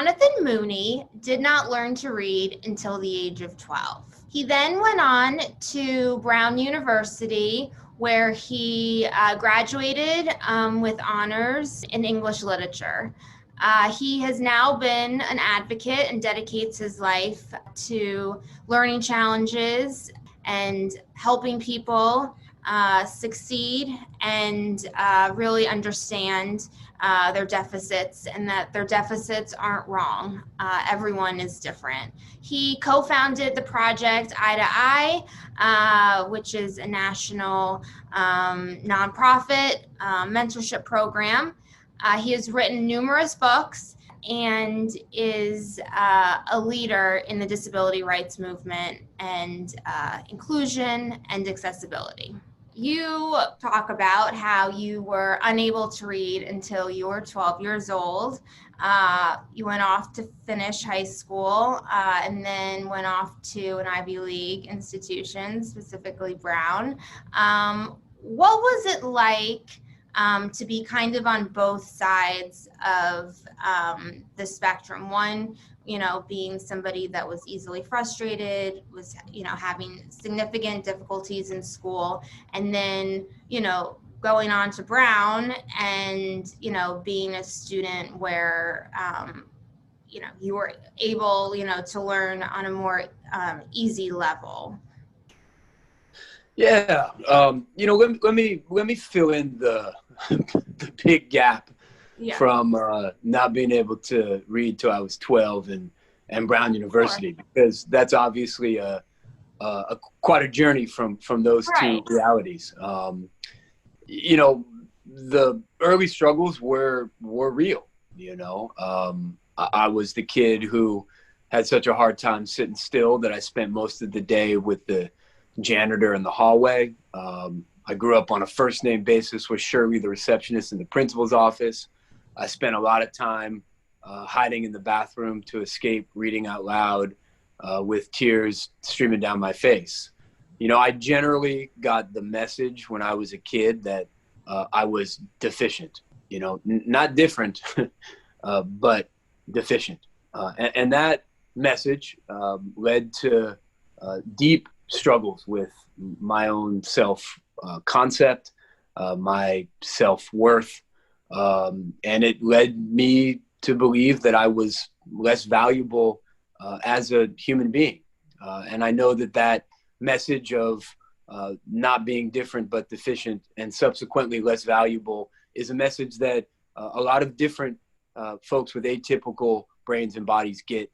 Johnathan Mooney did not learn to read until the age of 12. He then went on to Brown University, where he graduated with honors in English literature. He has now been an advocate and dedicates his life to learning challenges and helping people succeed and really understand their deficits, and that their deficits aren't wrong. Everyone is different. He co-founded the project Eye to Eye, which is a national nonprofit mentorship program. He has written numerous books and is a leader in the disability rights movement and inclusion and accessibility. You talk about how you were unable to read until you were 12 years old. You went off to finish high school and then went off to an Ivy League institution, specifically Brown. What was it like to be kind of on both sides of the spectrum? One, being somebody that was easily frustrated, was, having significant difficulties in school, and then, going on to Brown and, being a student where, you were able, to learn on a more easy level. Yeah. Let me fill in the the big gap from not being able to read till I was 12 and Brown University, because that's obviously quite a journey from those two realities. The early struggles were real. I was the kid who had such a hard time sitting still that I spent most of the day with the janitor in the hallway. I grew up on a first name basis with Shirley, the receptionist in the principal's office. I spent a lot of time hiding in the bathroom to escape reading out loud with tears streaming down my face. I generally got the message when I was a kid that I was deficient, not different, but deficient. And that message led to deep struggles with my own self-concept, my self-worth, and it led me to believe that I was less valuable as a human being. And I know that message of not being different but deficient and subsequently less valuable is a message that a lot of different folks with atypical brains and bodies get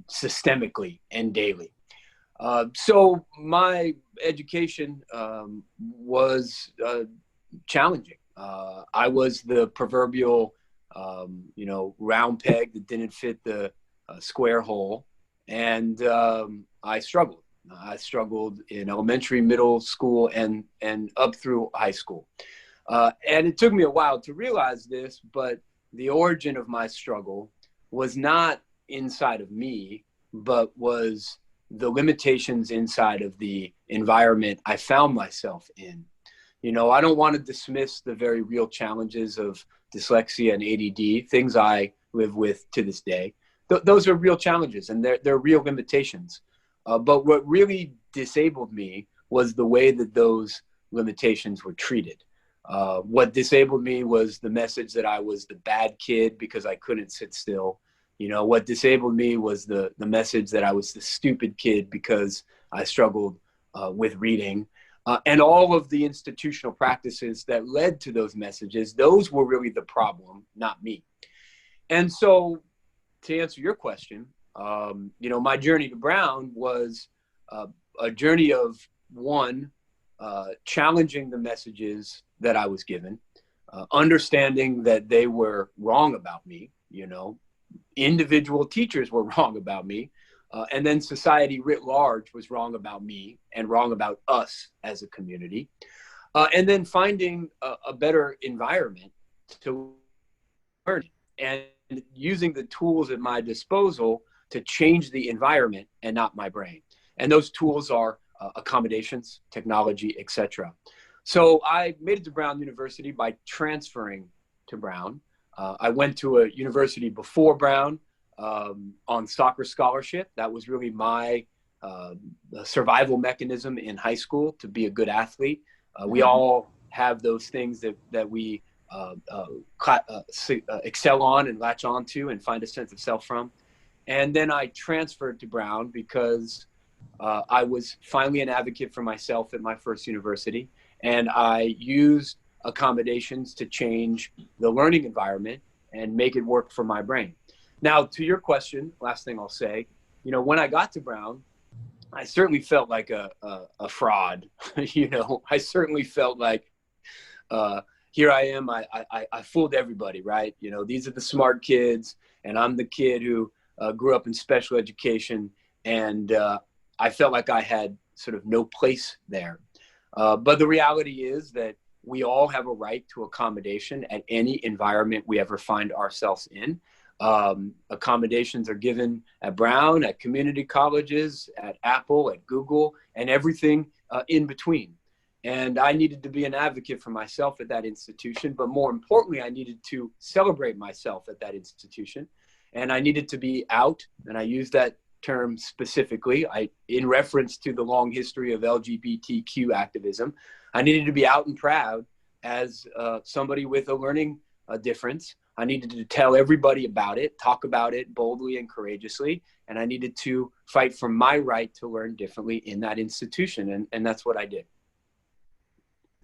systemically and daily. So my education was challenging. I was the proverbial, round peg that didn't fit the square hole. And I struggled. I struggled in elementary, middle school, and up through high school. And it took me a while to realize this, but the origin of my struggle was not inside of me, but was the limitations inside of the environment I found myself in. I don't want to dismiss the very real challenges of dyslexia and ADD, things I live with to this day. Those are real challenges and they're real limitations. But what really disabled me was the way that those limitations were treated. What disabled me was the message that I was the bad kid because I couldn't sit still. What disabled me was the message that I was the stupid kid because I struggled with reading. And all of the institutional practices that led to those messages, those were really the problem, not me. And so to answer your question, my journey to Brown was a journey of challenging the messages that I was given, understanding that they were wrong about me, individual teachers were wrong about me, and then society writ large was wrong about me and wrong about us as a community, and then finding a better environment to learn and using the tools at my disposal to change the environment and not my brain. And those tools are accommodations, technology, etc. So I made it to Brown University by transferring to Brown. I went to a university before Brown on soccer scholarship. That was really my survival mechanism in high school to be a good athlete. We all have those things that we excel on and latch onto and find a sense of self from. And then I transferred to Brown because I was finally an advocate for myself at my first university, and I used accommodations to change the learning environment and make it work for my brain. Now, to your question, last thing I'll say, you know, when I got to Brown, I certainly felt like a fraud. You know, I certainly felt like here I am. I fooled everybody, right? You know, these are the smart kids, and I'm the kid who grew up in special education, and I felt like I had sort of no place there. But the reality is that we all have a right to accommodation at any environment we ever find ourselves in. Accommodations are given at Brown, at community colleges, at Apple, at Google, and everything in between. And I needed to be an advocate for myself at that institution, but more importantly, I needed to celebrate myself at that institution. And I needed to be out, and I use that term specifically, in reference to the long history of LGBTQ activism. I needed to be out and proud as somebody with a learning difference. I needed to tell everybody about it, talk about it boldly and courageously, and I needed to fight for my right to learn differently in that institution, and that's what I did.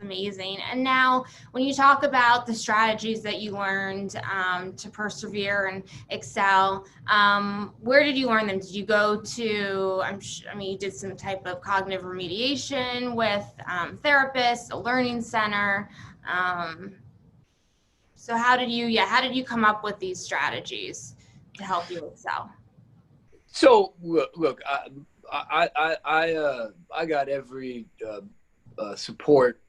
Amazing. And now when you talk about the strategies that you learned to persevere and excel, where did you learn them? Did you go to, I mean, you did some type of cognitive remediation with therapists, a learning center. So how did you come up with these strategies to help you excel? So look, I got every support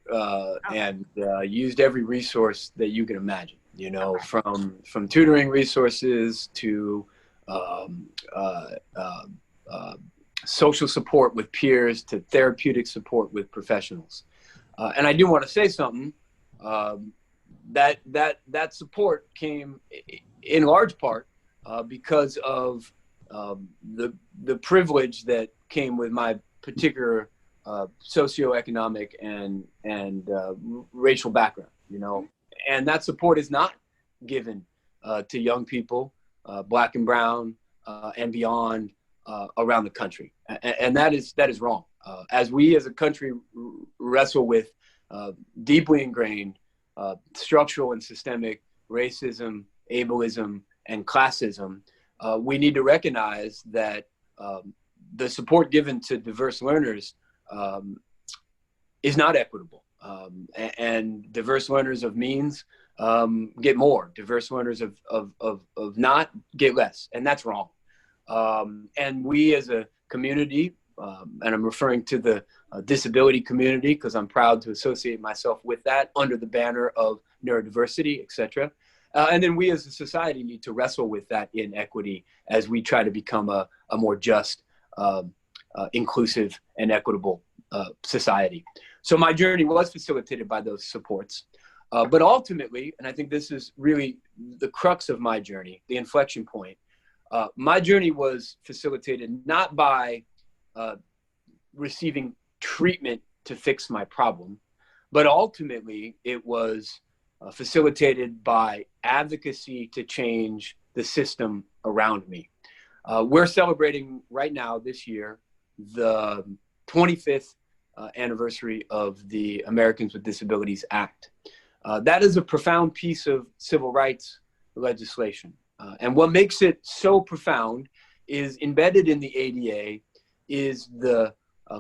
and used every resource that you can imagine, you know, from tutoring resources to social support with peers to therapeutic support with professionals. And I do want to say something, that support came in large part because of the privilege that came with my particular socioeconomic and racial background, you know, and that support is not given to young people, Black and brown and beyond, around the country, and that is wrong. As we as a country wrestle with deeply ingrained structural and systemic racism, ableism, and classism, we need to recognize that the support given to diverse learners is not equitable, and diverse learners of means get more. Diverse learners of not get less, and that's wrong. And we as a community, and I'm referring to the disability community because I'm proud to associate myself with that under the banner of neurodiversity, et cetera. And then we as a society need to wrestle with that inequity as we try to become a more just, inclusive, and equitable society. So my journey was facilitated by those supports. But ultimately, and I think this is really the crux of my journey, the inflection point, my journey was facilitated not by receiving treatment to fix my problem, but ultimately it was facilitated by advocacy to change the system around me. We're celebrating right now this year the 25th anniversary of the Americans with Disabilities Act. That is a profound piece of civil rights legislation. And what makes it so profound is embedded in the ADA is the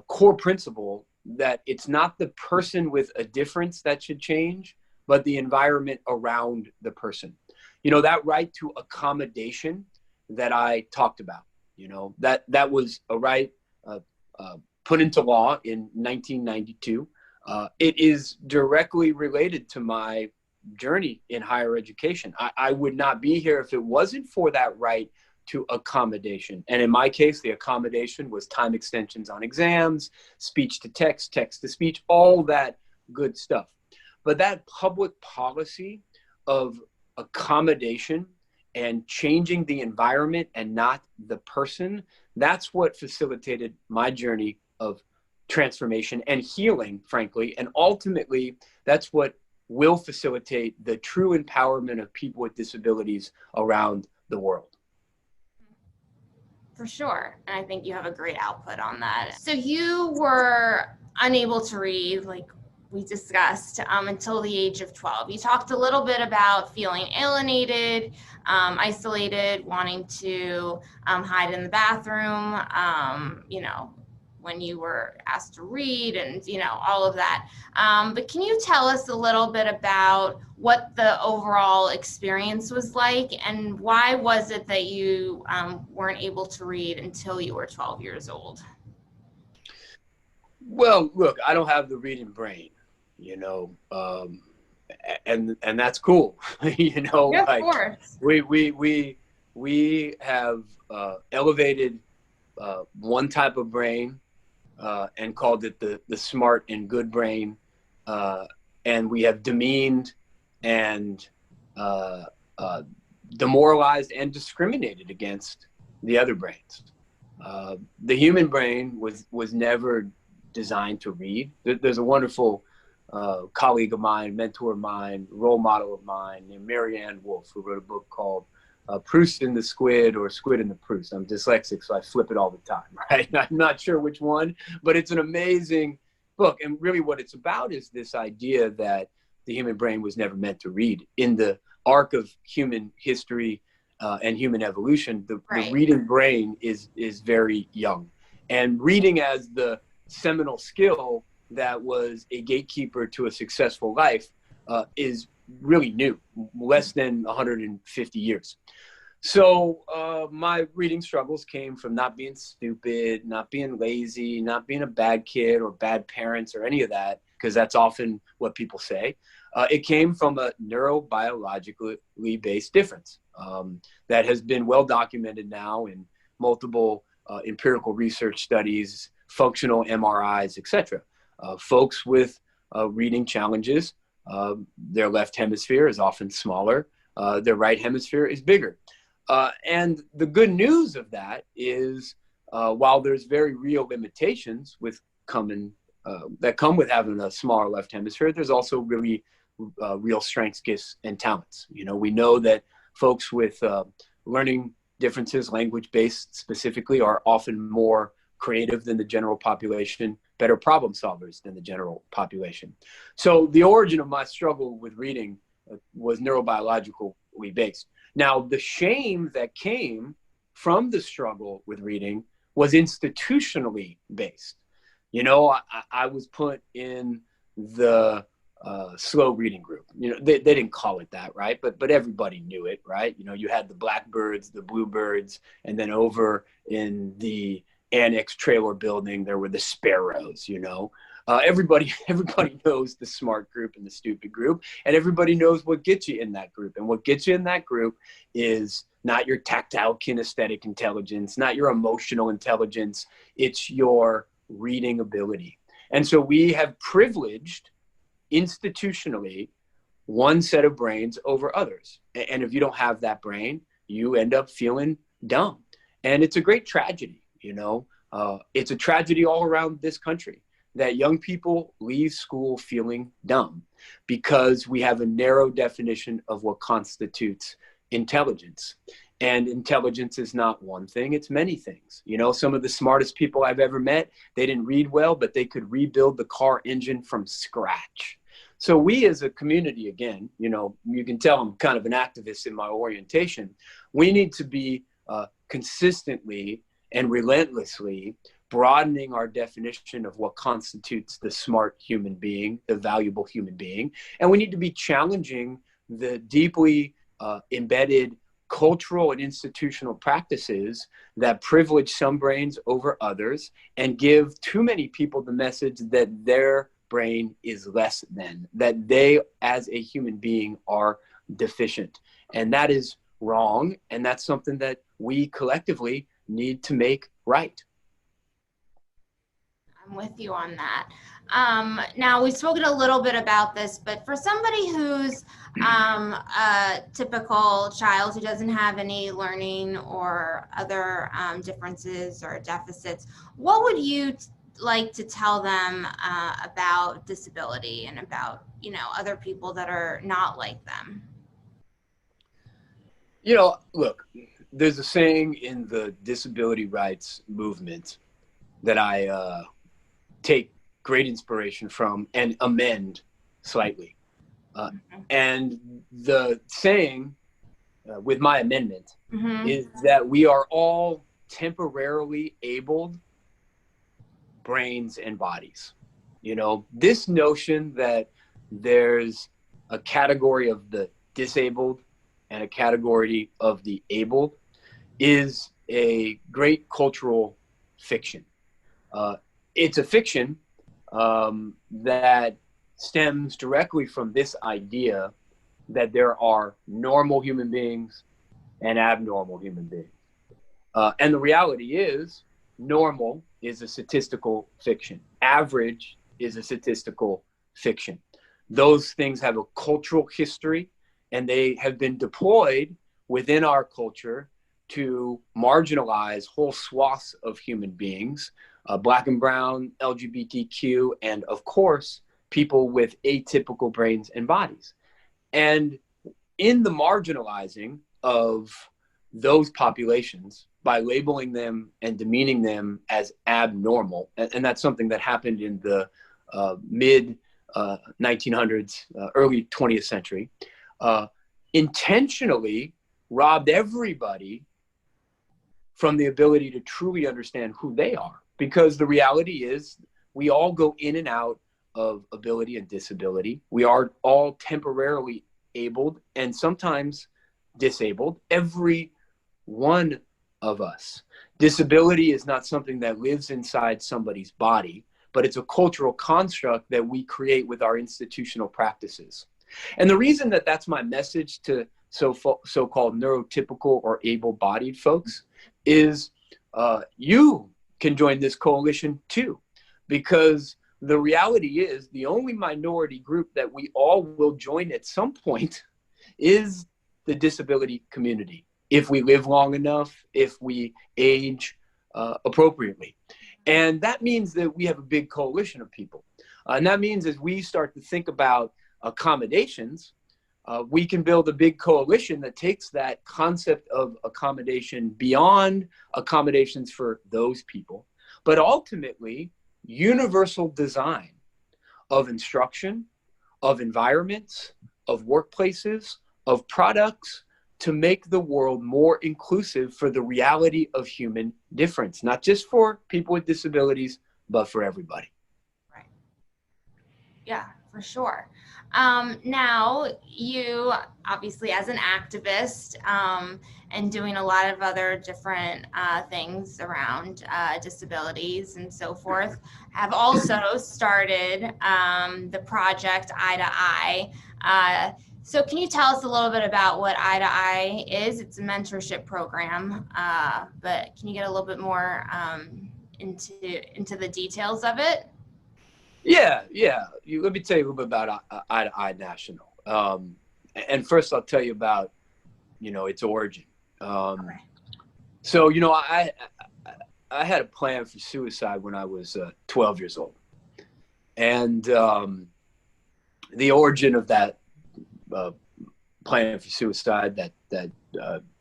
core principle that it's not the person with a difference that should change, but the environment around the person. You know, that right to accommodation that I talked about, you know, that was a right put into law in 1992. It is directly related to my journey in higher education. I would not be here if it wasn't for that right to accommodation. And in my case, the accommodation was time extensions on exams, speech to text, text to speech, all that good stuff. But that public policy of accommodation and changing the environment and not the person, that's what facilitated my journey of transformation and healing, frankly. And ultimately, that's what will facilitate the true empowerment of people with disabilities around the world. For sure. And I think you have a great output on that. So you were unable to read, like we discussed, until the age of 12. You talked a little bit about feeling alienated, isolated, wanting to hide in the bathroom, when you were asked to read and, all of that. But can you tell us a little bit about what the overall experience was like, and why was it that you weren't able to read until you were 12 years old? Well, look, I don't have the reading brain, and that's cool. Yeah, of like course. we have elevated one type of brain and called it the smart and good brain, and we have demeaned and demoralized and discriminated against the other brains. The human brain was never designed to read. There's a wonderful colleague of mine, mentor of mine, role model of mine named Marianne Wolf, who wrote a book called Proust and the Squid, or Squid and the Proust. I'm dyslexic, so I flip it all the time, right? I'm not sure which one, but it's an amazing book. And really what it's about is this idea that the human brain was never meant to read. In the arc of human history and human evolution, the reading brain is very young. And reading as the seminal skill that was a gatekeeper to a successful life is really new, less than 150 years. So my reading struggles came from not being stupid, not being lazy, not being a bad kid or bad parents or any of that, because that's often what people say. It came from a neurobiologically based difference that has been well documented now in multiple empirical research studies, functional MRIs, etc. Folks with reading challenges, their left hemisphere is often smaller, their right hemisphere is bigger. And the good news of that is, while there's very real limitations that come with having a smaller left hemisphere, there's also really real strengths, gifts, and talents. We know that folks with learning differences, language-based specifically, are often more creative than the general population, better problem solvers than the general population. So the origin of my struggle with reading was neurobiologically based. Now, the shame that came from the struggle with reading was institutionally based. I was put in the slow reading group. They didn't call it that, right? But everybody knew it, right? You had the blackbirds, the bluebirds, and then over in the annex trailer building, there were the sparrows. Everybody knows the smart group and the stupid group, and everybody knows what gets you in that group. And what gets you in that group is not your tactile kinesthetic intelligence, not your emotional intelligence. It's your reading ability. And so we have privileged institutionally one set of brains over others. And if you don't have that brain, you end up feeling dumb. And it's a great tragedy. It's a tragedy all around this country that young people leave school feeling dumb because we have a narrow definition of what constitutes intelligence. And intelligence is not one thing, it's many things. Some of the smartest people I've ever met, they didn't read well, but they could rebuild the car engine from scratch. So we as a community, again, you can tell I'm kind of an activist in my orientation. We need to be consistently and relentlessly broadening our definition of what constitutes the smart human being, the valuable human being. And we need to be challenging the deeply embedded cultural and institutional practices that privilege some brains over others and give too many people the message that their brain is less than, that they as a human being are deficient. And that is wrong. And that's something that we collectively need to make right. I'm with you on that. Now, we've spoken a little bit about this, but for somebody who's a typical child who doesn't have any learning or other differences or deficits, what would you like to tell them about disability and about, other people that are not like them? Look, there's a saying in the disability rights movement that I take great inspiration from and amend slightly. And the saying with my amendment is that we are all temporarily abled brains and bodies. This notion that there's a category of the disabled and a category of the able is a great cultural fiction. It's a fiction that stems directly from this idea that there are normal human beings and abnormal human beings. And the reality is, normal is a statistical fiction. Average is a statistical fiction. Those things have a cultural history, and they have been deployed within our culture to marginalize whole swaths of human beings, Black and brown, LGBTQ, and of course, people with atypical brains and bodies. And in the marginalizing of those populations, by labeling them and demeaning them as abnormal, and that's something that happened in the mid 1900s, early 20th century, intentionally robbed everybody from the ability to truly understand who they are. Because the reality is, we all go in and out of ability and disability. We are all temporarily abled and sometimes disabled, every one of us. Disability is not something that lives inside somebody's body, but it's a cultural construct that we create with our institutional practices. And the reason that that's my message to so-called neurotypical or able-bodied folks is you can join this coalition too, because the reality is the only minority group that we all will join at some point is the disability community, if we live long enough, if we age appropriately. And that means that we have a big coalition of people. And that means as we start to think about accommodations, we can build a big coalition that takes that concept of accommodation beyond accommodations for those people, but ultimately universal design of instruction, of environments, of workplaces, of products to make the world more inclusive for the reality of human difference, not just for people with disabilities, but for everybody. Right. Yeah, for sure. Now, you obviously, as an activist and doing a lot of other different things around disabilities and so forth, have also started the project Eye to Eye. So can you tell us a little bit about what Eye to Eye is? It's a mentorship program, but can you get a little bit more into the details of it? Yeah. Let me tell you a little bit about Eye to Eye National. And first I'll tell you about, its origin. Okay. So, I had a plan for suicide when I was 12 years old. And the origin of that plan for suicide, that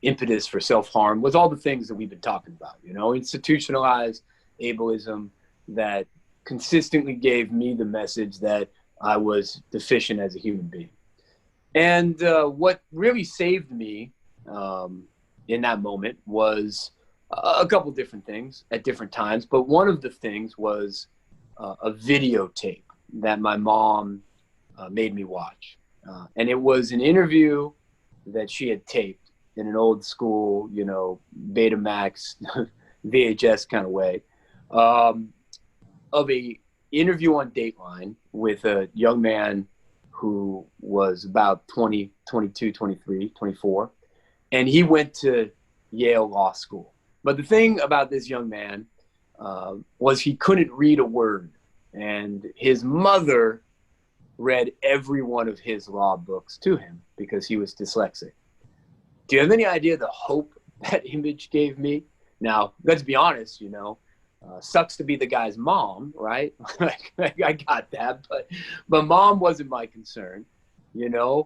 impetus for self-harm, was all the things that we've been talking about, institutionalized ableism that consistently gave me the message that I was deficient as a human being. And what really saved me in that moment was a couple different things at different times, but one of the things was a videotape that my mom made me watch. And it was an interview that she had taped in an old school, Betamax VHS kind of way, of a interview on Dateline with a young man who was about 20, 22, 23, 24. And he went to Yale Law School. But the thing about this young man was he couldn't read a word and his mother read every one of his law books to him because he was dyslexic. Do you have any idea the hope that image gave me? Now, let's be honest, sucks to be the guy's mom, right? I got that, but mom wasn't my concern. It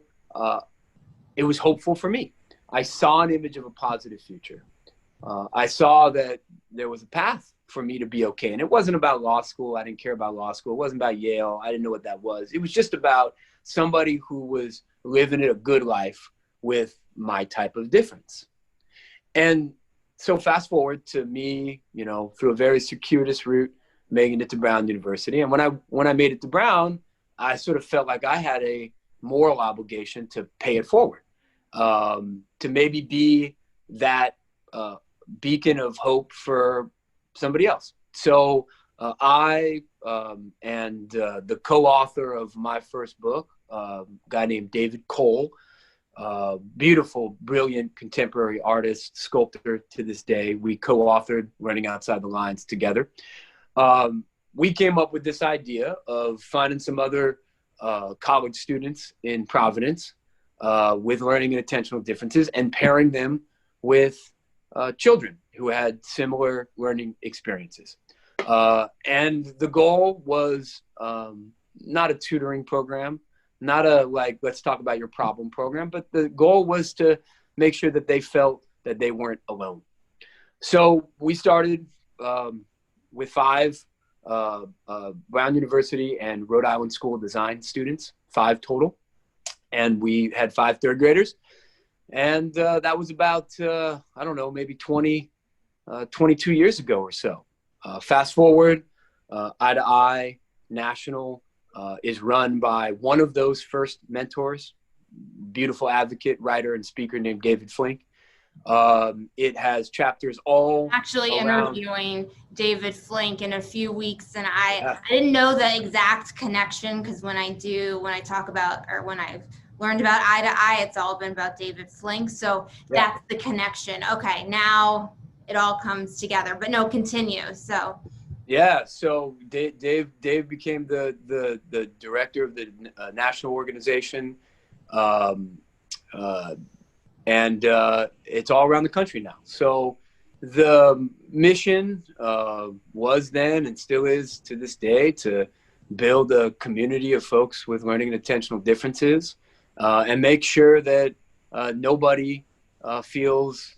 was hopeful for me. I saw an image of a positive future. I saw that there was a path for me to be okay. And it wasn't about law school. I didn't care about law school. It wasn't about Yale. I didn't know what that was. It was just about somebody who was living a good life with my type of difference. And so fast forward to me, through a very circuitous route, making it to Brown University. And when I made it to Brown, I sort of felt like I had a moral obligation to pay it forward, to maybe be that beacon of hope for somebody else. So I and the co-author of my first book, a guy named David Cole, beautiful, brilliant contemporary artist, sculptor to this day. We co-authored Running Outside the Lines together. We came up with this idea of finding some other college students in Providence with learning and attentional differences and pairing them with children who had similar learning experiences. And the goal was not a tutoring program, not a let's talk about your problem program, but the goal was to make sure that they felt that they weren't alone. So we started with 5 Brown University and Rhode Island School of Design students, 5 total. And we had 5 third graders. And that was about, maybe 22 years ago or so. Fast forward, Eye to Eye National is run by one of those first mentors, beautiful advocate, writer, and speaker named David Flink. It has chapters all actually around. Interviewing David Flink in a few weeks, and I didn't know the exact connection, because when I've learned about Eye to Eye, it's all been about David Flink. So that's the connection. Okay, now it all comes together. But no, continue. So So Dave became the director of the national organization, and it's all around the country now. So the mission was then and still is to this day to build a community of folks with learning and attentional differences, and make sure that nobody feels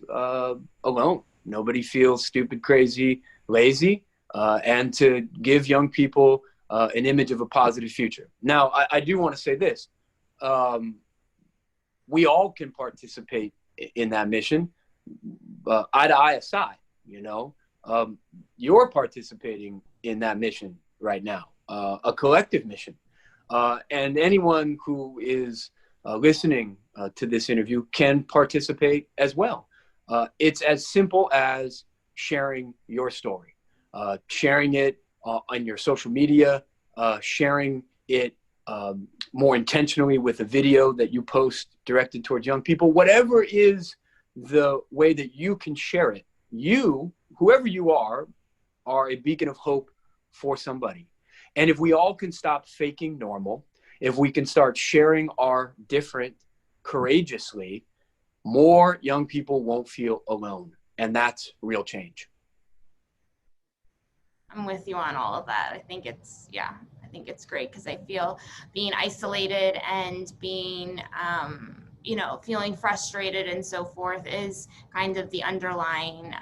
alone. Nobody feels stupid, crazy, lazy, and to give young people an image of a positive future. Now, I do want to say this. We all can participate in that mission, eye to eye aside. You're participating in that mission right now, a collective mission. And anyone who is listening to this interview can participate as well. It's as simple as sharing your story, sharing it on your social media, sharing it more intentionally with a video that you post directed towards young people. Whatever is the way that you can share it, whoever you are a beacon of hope for somebody. And if we all can stop faking normal, if we can start sharing our different courageously, more young people won't feel alone. And that's real change. I'm with you on all of that. I think it's great, because I feel being isolated and being, feeling frustrated and so forth is kind of the underlying,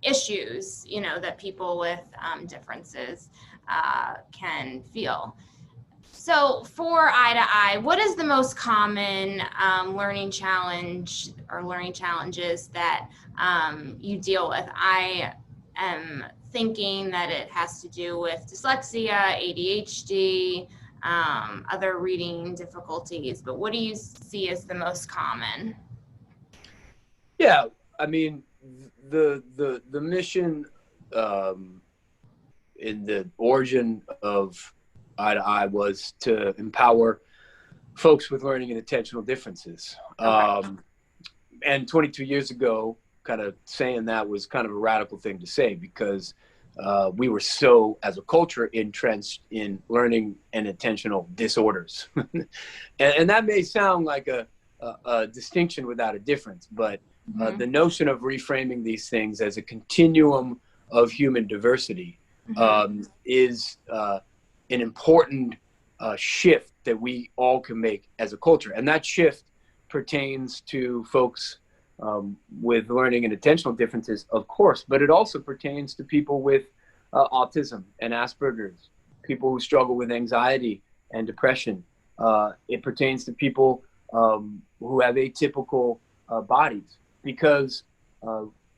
issues, that people with differences can feel. So for Eye to Eye, what is the most common learning challenge or learning challenges that you deal with? I am thinking that it has to do with dyslexia, ADHD, other reading difficulties, but what do you see as the most common? Yeah, I mean, the mission in the origin of Eye to Eye was to empower folks with learning and attentional differences. Okay. And 22 years ago, kind of saying that was kind of a radical thing to say, because we were so, as a culture, entrenched in learning and attentional disorders. And that may sound like a distinction without a difference, but the notion of reframing these things as a continuum of human diversity is an important shift that we all can make as a culture. And that shift pertains to folks with learning and attentional differences, of course, but it also pertains to people with autism and Asperger's, people who struggle with anxiety and depression. It pertains to people who have atypical bodies, because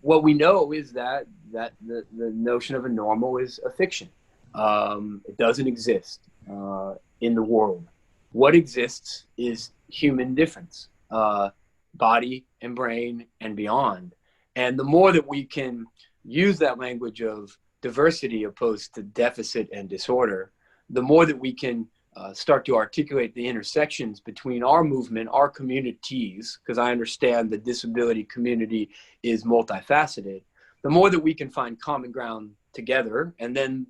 what we know is that the notion of a normal is a fiction. It doesn't exist in the world. What exists is human difference, body and brain and beyond. And the more that we can use that language of diversity opposed to deficit and disorder, the more that we can start to articulate the intersections between our movement, our communities, because I understand the disability community is multifaceted, the more that we can find common ground together, and then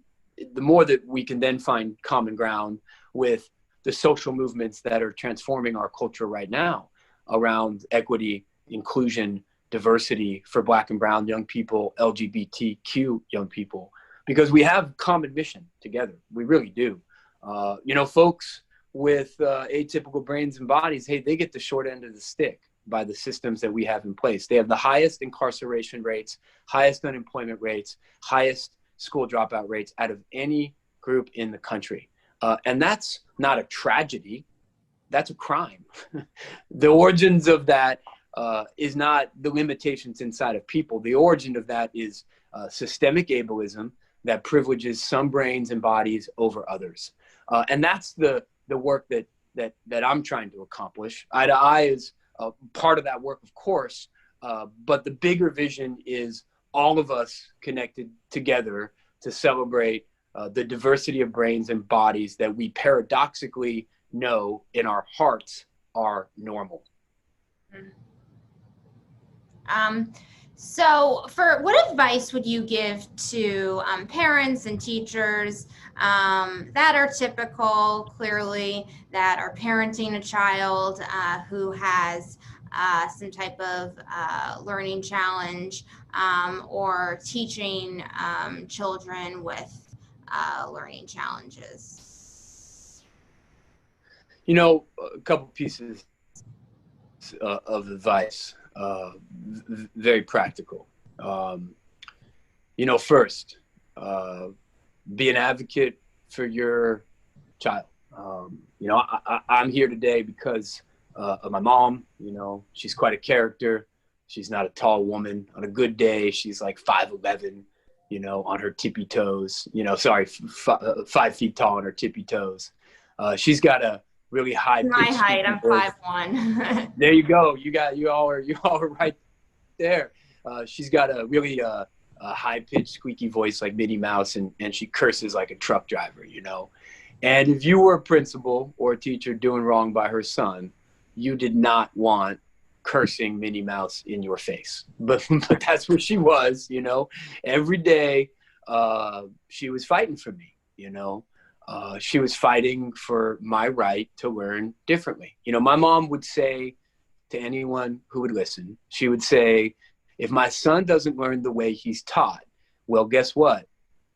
the more that we can then find common ground with the social movements that are transforming our culture right now around equity, inclusion, diversity for Black and brown young people, LGBTQ young people, because we have common mission together. We really do. Folks with atypical brains and bodies, hey, they get the short end of the stick by the systems that we have in place. They have the highest incarceration rates, highest unemployment rates, highest school dropout rates out of any group in the country. And that's not a tragedy. That's a crime. The origins of that is not the limitations inside of people. The origin of that is systemic ableism that privileges some brains and bodies over others. And that's the work that I'm trying to accomplish. Eye to Eye is part of that work, of course, but the bigger vision is all of us connected together to celebrate the diversity of brains and bodies that we paradoxically know in our hearts are normal. So what advice would you give to parents and teachers that are typical, clearly, that are parenting a child who has some type of learning challenge, or teaching children with learning challenges? A couple pieces of advice, very practical. First, be an advocate for your child. I'm here today because of my mom. She's quite a character. She's not a tall woman. On a good day, she's like 5'11", on her tippy toes, 5 feet tall on her tippy toes. She's got a really high pitch. My height, I'm 5'1". There you go. You all are right there. She's got a really high pitched squeaky voice like Minnie Mouse, and she curses like a truck driver, And if you were a principal or a teacher doing wrong by her son, you did not want cursing Minnie Mouse in your face. But that's where she was, Every day she was fighting for me, She was fighting for my right to learn differently. My mom would say to anyone who would listen, she would say, if my son doesn't learn the way he's taught, well, guess what?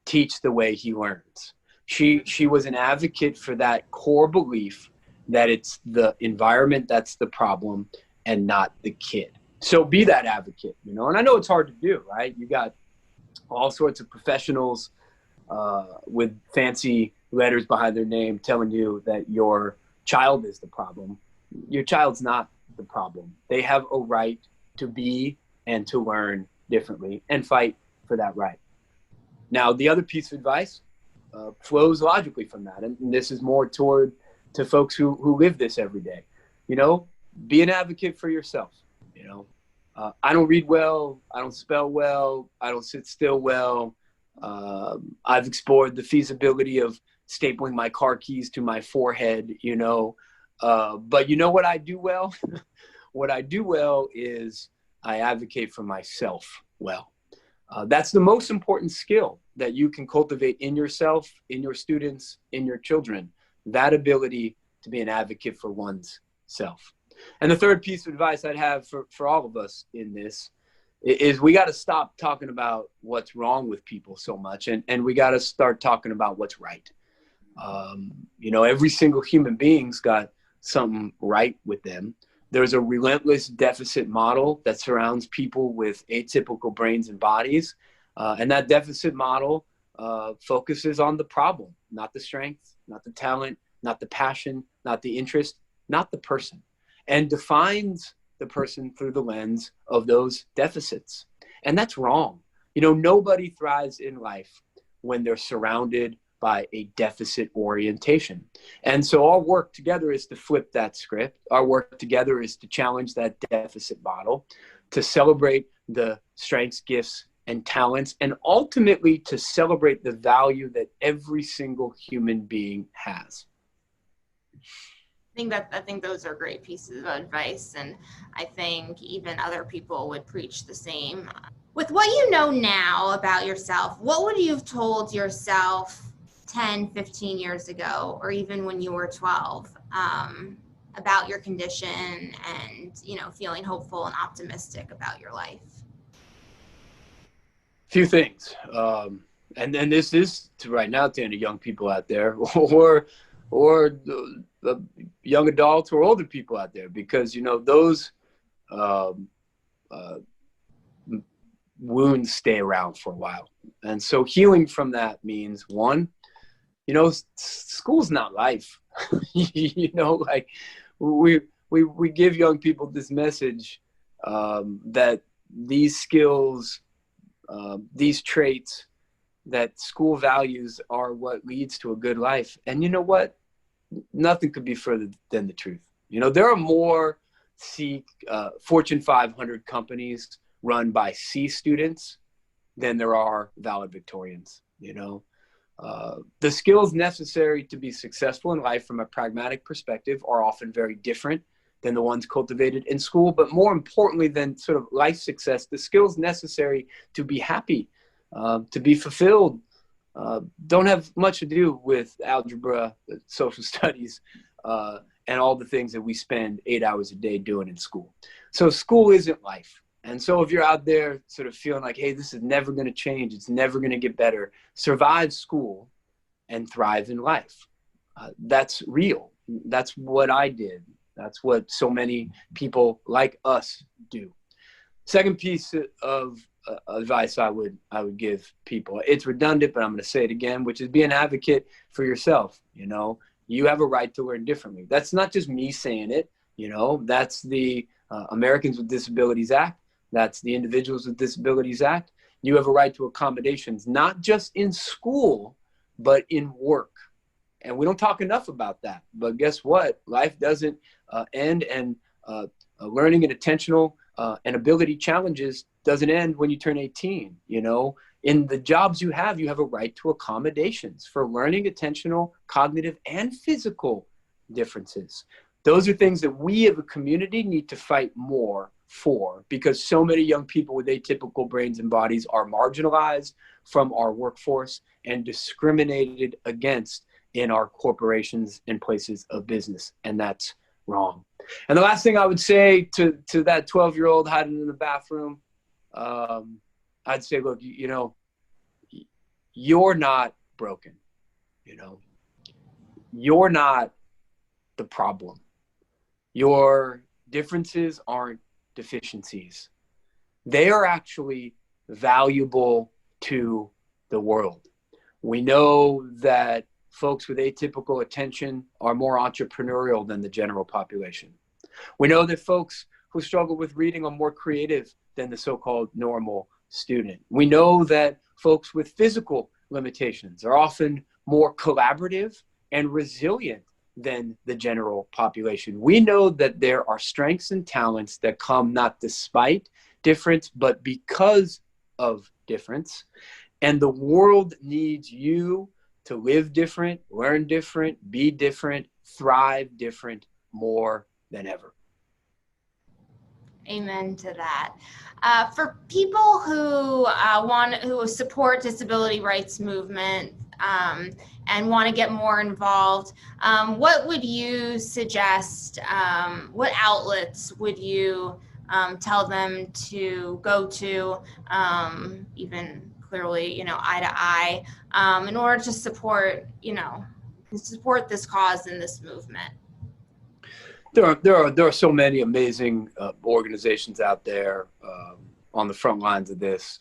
Teach the way he learns. She was an advocate for that core belief that it's the environment that's the problem and not the kid. So be that advocate, and I know it's hard to do, right? You got all sorts of professionals with fancy letters behind their name telling you that your child is the problem. Your child's not the problem. They have a right to be and to learn differently and fight for that right. Now, the other piece of advice flows logically from that. And this is more to folks who live this every day. Be an advocate for yourself. I don't read well. I don't spell well. I don't sit still well. I've explored the feasibility of stapling my car keys to my forehead, but you know what I do well? What I do well is I advocate for myself well. That's the most important skill that you can cultivate in yourself, in your students, in your children, that ability to be an advocate for one's self. And the third piece of advice I'd have for all of us in this is we got to stop talking about what's wrong with people so much, and we got to start talking about what's right. Every single human being's got something right with them. There's a relentless deficit model that surrounds people with atypical brains and bodies. And that deficit model focuses on the problem, not the strength, not the talent, not the passion, not the interest, not the person, and defines the person through the lens of those deficits. And that's wrong. Nobody thrives in life when they're surrounded by a deficit orientation. And so our work together is to flip that script. Our work together is to challenge that deficit model, to celebrate the strengths, gifts, and talents, and ultimately to celebrate the value that every single human being has. I think those are great pieces of advice, and I think even other people would preach the same. With what you know now about yourself, what would you have told yourself 10, 15 years ago, or even when you were 12, about your condition and, feeling hopeful and optimistic about your life? Few things. And then this is right now to any young people out there, or the young adults or older people out there, because those wounds stay around for a while. And so healing from that means, one, school's not life. Like we give young people this message that these skills, these traits, that school values are what leads to a good life. And you know what? Nothing could be further than the truth. There are more Fortune 500 companies run by C students than there are valedictorians. The skills necessary to be successful in life from a pragmatic perspective are often very different than the ones cultivated in school. But more importantly than sort of life success, the skills necessary to be happy, to be fulfilled, don't have much to do with algebra, social studies, and all the things that we spend 8 hours a day doing in school. So school isn't life. And so if you're out there sort of feeling like, hey, this is never going to change, it's never going to get better, survive school and thrive in life. That's real. That's what I did. That's what so many people like us do. Second piece of advice I would give people, it's redundant, but I'm going to say it again, which is be an advocate for yourself. You have a right to learn differently. That's not just me saying it. That's the Americans with Disabilities Act. That's the Individuals with Disabilities Act. You have a right to accommodations, not just in school, but in work. And we don't talk enough about that. But guess what? Life doesn't end, and learning and attentional and ability challenges doesn't end when you turn 18. In the jobs you have a right to accommodations for learning, attentional, cognitive, and physical differences. Those are things that we as a community need to fight more for, because so many young people with atypical brains and bodies are marginalized from our workforce and discriminated against in our corporations and places of business. And that's wrong. And the last thing I would say to that 12-year-old hiding in the bathroom, I'd say, look, you're not broken. You're not the problem. Your differences aren't deficiencies. They are actually valuable to the world. We know that folks with atypical attention are more entrepreneurial than the general population. We know that folks who struggle with reading are more creative than the so-called normal student. We know that folks with physical limitations are often more collaborative and resilient than the general population. We know that there are strengths and talents that come not despite difference, but because of difference. And the world needs you to live different, learn different, be different, thrive different more than ever. Amen to that. For people who support disability rights movement and want to get more involved, what would you suggest? What outlets would you tell them to go to, even clearly, eye to eye, in order to support this cause and this movement? There are so many amazing organizations out there on the front lines of this.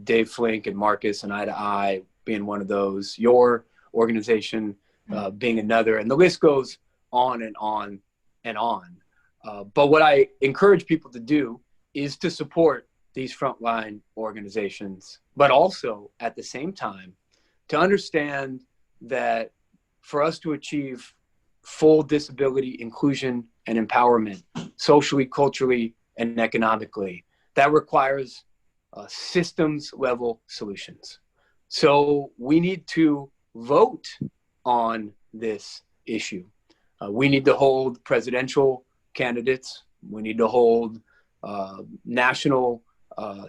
Dave Flink and Marcus and Eye to Eye being one of those. Your organization being another, and the list goes on and on and on. But what I encourage people to do is to support these frontline organizations, but also at the same time to understand that for us to achieve full disability inclusion and empowerment, socially, culturally, and economically, that requires systems level solutions. So we need to vote on this issue. We need to hold presidential candidates. We need to hold national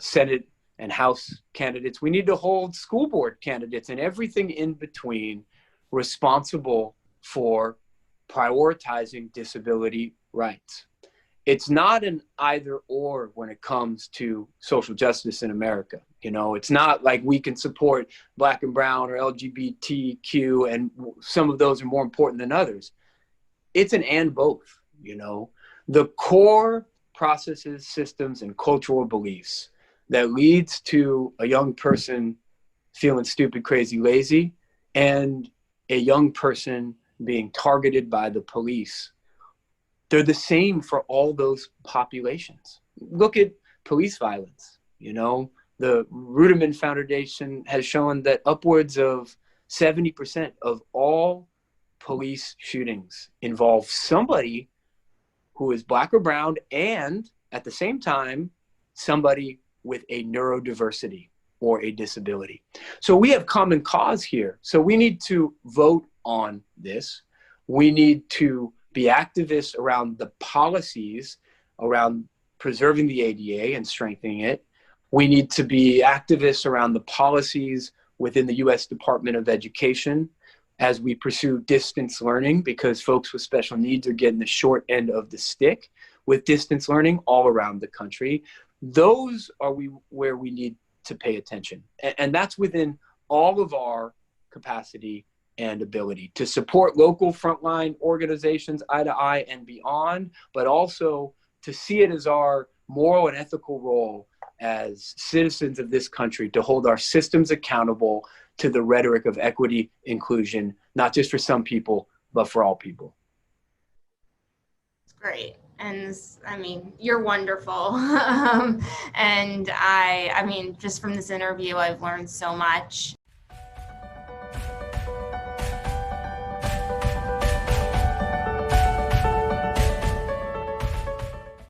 Senate and House candidates. We need to hold school board candidates and everything in between responsible for prioritizing disability rights. It's not an either or when it comes to social justice in America. It's not like we can support Black and brown or LGBTQ and some of those are more important than others. It's an and both. The core processes, systems, and cultural beliefs that leads to a young person feeling stupid, crazy, lazy, and a young person being targeted by the police, they're the same for all those populations. Look at police violence. The Ruderman Foundation has shown that upwards of 70% of all police shootings involve somebody who is Black or brown, and at the same time, somebody with a neurodiversity or a disability. So we have common cause here. So we need to vote on this. We need to be activists around the policies around preserving the ADA and strengthening it. We need to be activists around the policies within the U.S. Department of Education as we pursue distance learning, because folks with special needs are getting the short end of the stick with distance learning all around the country. Those are where we need to pay attention. And that's within all of our capacity and ability to support local frontline organizations, Eye to Eye and beyond, but also to see it as our moral and ethical role as citizens of this country to hold our systems accountable to the rhetoric of equity, inclusion, not just for some people, but for all people. It's great. And you're wonderful. And I mean, just from this interview, I've learned so much.